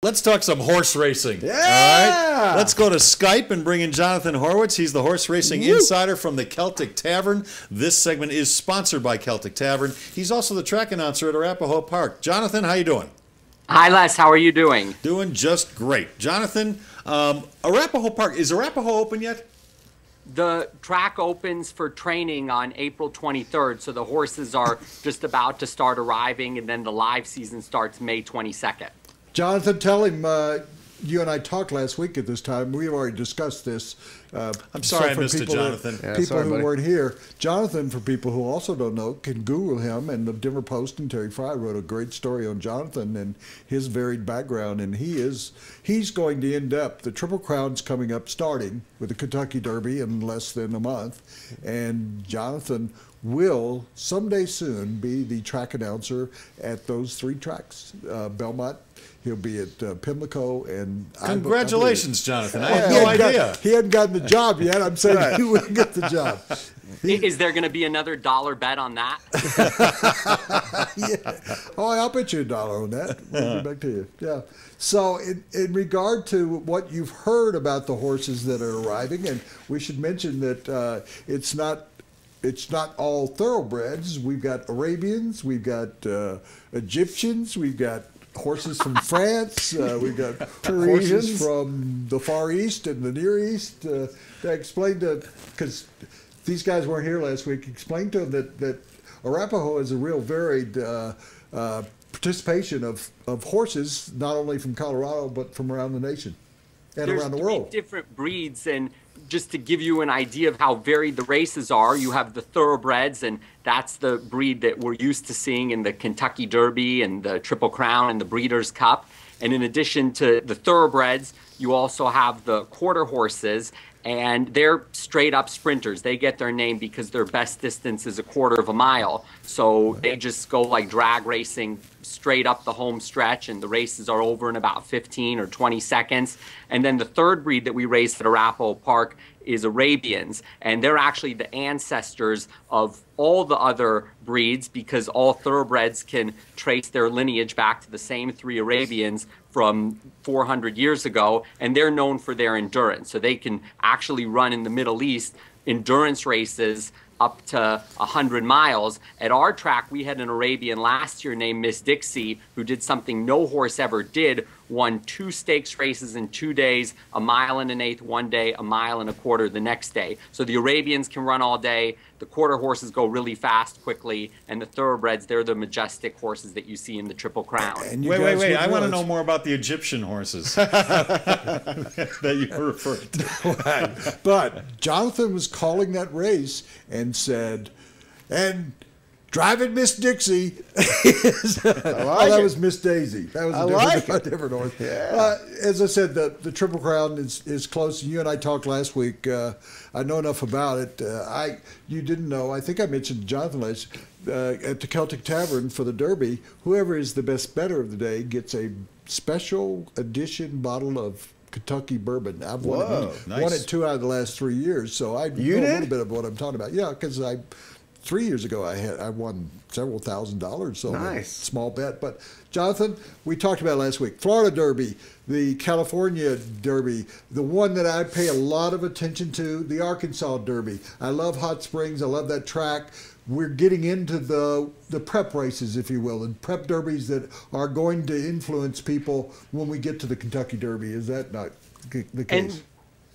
Let's talk some horse racing. Yeah! All right. Let's go to Skype and bring in Jonathan Horowitz. He's the horse racing insider from the Celtic Tavern. This segment is sponsored by Celtic Tavern. He's also the track announcer at Arapahoe Park. Jonathan, how you doing? Hi, Les. How are you doing? Doing just great. Jonathan, Arapahoe Park, is Arapahoe open yet? The track opens for training on April 23rd, so the horses are just about to start arriving, and then the live season starts May 22nd. Jonathan, tell him, you and I talked last week at this time. We've already discussed this. I'm sorry I missed it, Jonathan. People who weren't here. Jonathan, for people who also don't know, can Google him. And the Denver Post and Terry Fry wrote a great story on Jonathan and his varied background. And he's going to end up, the Triple Crown's coming up starting with the Kentucky Derby in less than a month. And Jonathan will someday soon be the track announcer at those three tracks. Belmont, he'll be at Pimlico, and congratulations, Jonathan. I had no idea. He hadn't gotten the job yet. I'm saying he will get the job. Is there going to be another dollar bet on that? Yeah. Oh, I'll bet you $1 on that. We'll get back to you. Yeah. So in regard to what you've heard about the horses that are arriving, and we should mention that it's not all thoroughbreds. We've got Arabians, we've got Egyptians, we've got horses from France, we've got horses from the Far East and the Near East. Explain to, because these guys weren't here last week, explain to them that Arapahoe is a real varied participation of horses, not only from Colorado, but from around the nation and around the world. There's different breeds, and just to give you an idea of how varied the races are, you have the thoroughbreds, and that's the breed that we're used to seeing in the Kentucky Derby and the Triple Crown and the Breeders' Cup. And in addition to the thoroughbreds, you also have the quarter horses, and they're straight up sprinters. They get their name because their best distance is 1/4 of a mile. So they just go like drag racing straight up the home stretch, and the races are over in about 15 or 20 seconds. And then the third breed that we race at Arapahoe Park is Arabians, and they're actually the ancestors of all the other breeds, because all thoroughbreds can trace their lineage back to the same three Arabians from 400 years ago, and they're known for their endurance. So they can actually run in the Middle East endurance races up to 100 miles. At our track, we had an Arabian last year named Miss Dixie, who did something no horse ever did, won 2 stakes races in 2 days, 1 1/8 one day, 1 1/4 the next day. So the Arabians can run all day, the quarter horses go really fast quickly, and the thoroughbreds, they're the majestic horses that you see in the Triple Crown. Wait, I want to know more about the Egyptian horses that you referred to. But Jonathan was calling that race and said, and driving Miss Dixie that was Miss Daisy. That was a different horse. Yeah. As I said, the Triple Crown is close. You and I talked last week. I know enough about it. You didn't know. I think I mentioned to Jonathan last at the Celtic Tavern for the Derby. Whoever is the best bettor of the day gets a special edition bottle of Kentucky bourbon. I've won it 2 out of the last 3 years, so I know a little bit of what I'm talking about. Yeah, because 3 years ago I won several $1,000s, so a small bet. But Jonathan, we talked about it last week. Florida Derby, the California Derby, the one that I pay a lot of attention to, the Arkansas Derby. I love Hot Springs. I love that track. We're getting into the prep races, if you will, and prep derbies that are going to influence people when we get to the Kentucky Derby. Is that not the case? And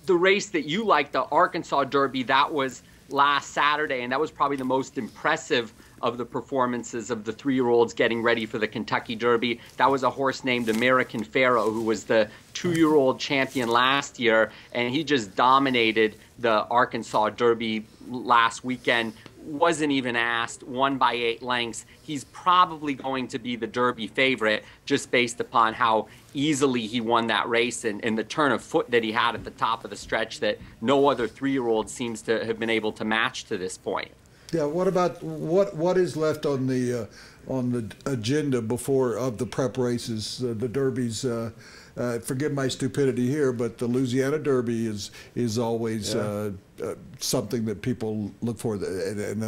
the race that you like, the Arkansas Derby, that was last Saturday, and that was probably the most impressive of the performances of the 3-year-olds getting ready for the Kentucky Derby. That was a horse named American Pharaoh, who was the 2-year-old champion last year, and he just dominated the Arkansas Derby last weekend. Wasn't even asked, won by 8 lengths. He's probably going to be the Derby favorite just based upon how easily he won that race and the turn of foot that he had at the top of the stretch that no other 3-year-old seems to have been able to match to this point. Yeah, what about what is left on the agenda of the prep races, the derbies? Forgive my stupidity here, but the Louisiana Derby is always something that people look for, and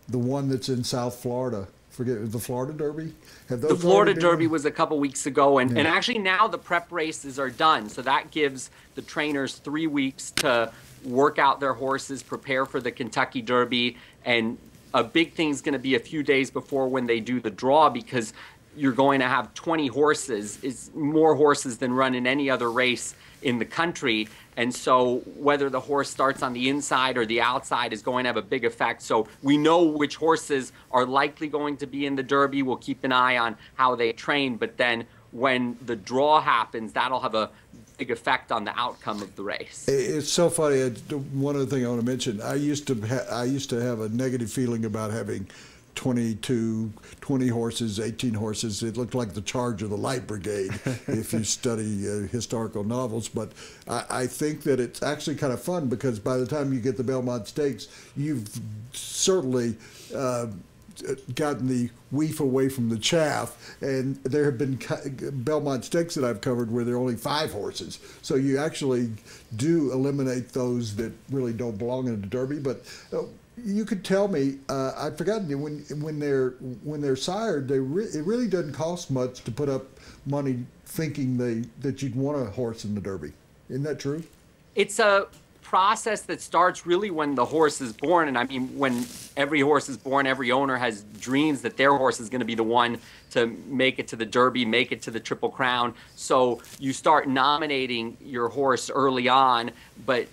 the one that's in South Florida forget, the Florida Derby? Have The those Florida already been Derby run? was a couple weeks ago, and actually now the prep races are done. So that gives the trainers 3 weeks to work out their horses, prepare for the Kentucky Derby, and a big thing is going to be a few days before when they do the draw, because you're going to have 20 horses, is more horses than run in any other race in the country. And so whether the horse starts on the inside or the outside is going to have a big effect. So we know which horses are likely going to be in the Derby. We'll keep an eye on how they train. But then when the draw happens, that'll have a big effect on the outcome of the race. It's so funny. One other thing I want to mention, I used to have a negative feeling about having 20 horses, 18 horses. It looked like the charge of the Light Brigade if you study historical novels. But I think that it's actually kind of fun, because by the time you get the Belmont Stakes, you've certainly gotten the wheat away from the chaff, and there have been Belmont Stakes that I've covered where there are only 5 horses. So you actually do eliminate those that really don't belong in the Derby. But you could tell me, I've forgotten, when they're sired, it really doesn't cost much to put up money thinking that you'd want a horse in the Derby. Isn't that true? It's a process that starts really when the horse is born. And I mean, when every horse is born, every owner has dreams that their horse is going to be the one to make it to the Derby, make it to the Triple Crown. So you start nominating your horse early on, but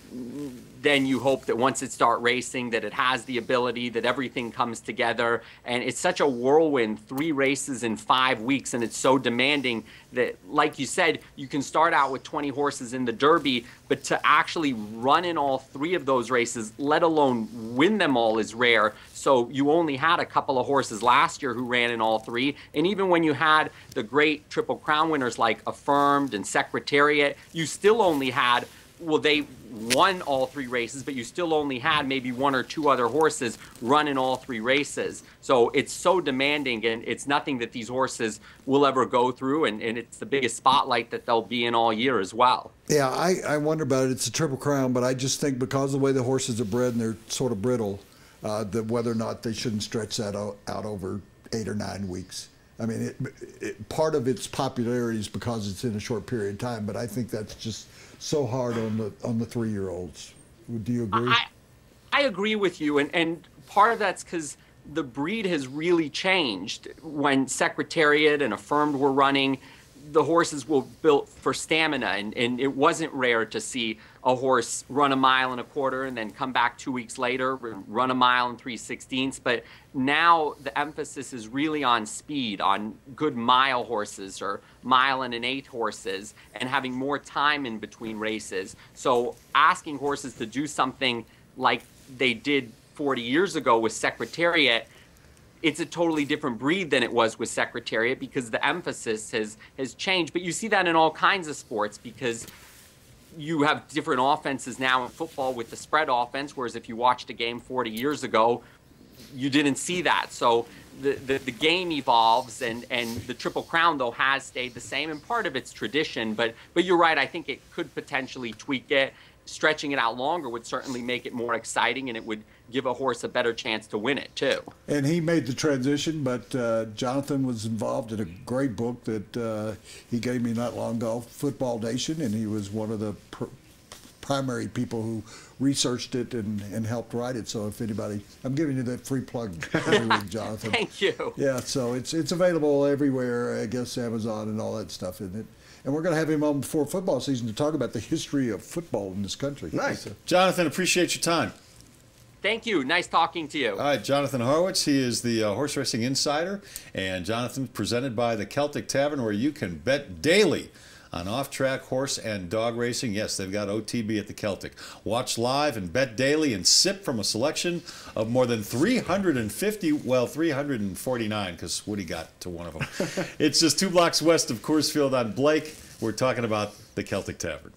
then you hope that once it starts racing, that it has the ability, that everything comes together. And it's such a whirlwind, 3 races in 5 weeks, and it's so demanding that, like you said, you can start out with 20 horses in the Derby, but to actually run in all 3 of those races, let alone win them all, is rare. So you only had a couple of horses last year who ran in all 3. And even when you had the great Triple Crown winners like Affirmed and Secretariat, you still only had, well, they won all 3 races, but you still only had maybe 1 or 2 other horses run in all 3 races. So it's so demanding, and it's nothing that these horses will ever go through, and it's the biggest spotlight that they'll be in all year as well. Yeah, I wonder about it. It's a Triple Crown, but I just think because of the way the horses are bred and they're sort of brittle, that whether or not they shouldn't stretch that out over 8 or 9 weeks. I mean, part of its popularity is because it's in a short period of time, but I think that's just so hard on the 3-year-olds. Do you agree? I agree with you, and part of that's because the breed has really changed. When Secretariat and Affirmed were running, the horses were built for stamina, and it wasn't rare to see a horse run 1.25 miles and then come back 2 weeks later, run 1 mile and 3/16. But now the emphasis is really on speed, on good mile horses or 1 1/8 horses, and having more time in between races. So asking horses to do something like they did 40 years ago with Secretariat, it's a totally different breed than it was with Secretariat, because the emphasis has changed. But you see that in all kinds of sports, because you have different offenses now in football with the spread offense, whereas if you watched a game 40 years ago, you didn't see that. So the game evolves, and the Triple Crown, though, has stayed the same, and part of it's tradition. But you're right, I think it could potentially tweak it. Stretching it out longer would certainly make it more exciting, and it would give a horse a better chance to win it, too. And he made the transition, but Jonathan was involved in a great book that he gave me not long ago, Football Nation, and he was one of the primary people who researched it and helped write it. So if anybody, I'm giving you that free plug every week, Jonathan. Thank you. Yeah, so it's available everywhere, I guess, Amazon and all that stuff, isn't it? And we're going to have him on before football season to talk about the history of football in this country. Nice. So, Jonathan, appreciate your time. Thank you. Nice talking to you. All right, Jonathan Horowitz. He is the horse racing insider. And Jonathan, presented by the Celtic Tavern, where you can bet daily on off-track horse and dog racing. Yes, they've got OTB at the Celtic. Watch live and bet daily and sip from a selection of more than 350, well, 349, because Woody got to one of them. It's just 2 blocks west of Coors Field on Blake. We're talking about the Celtic Tavern.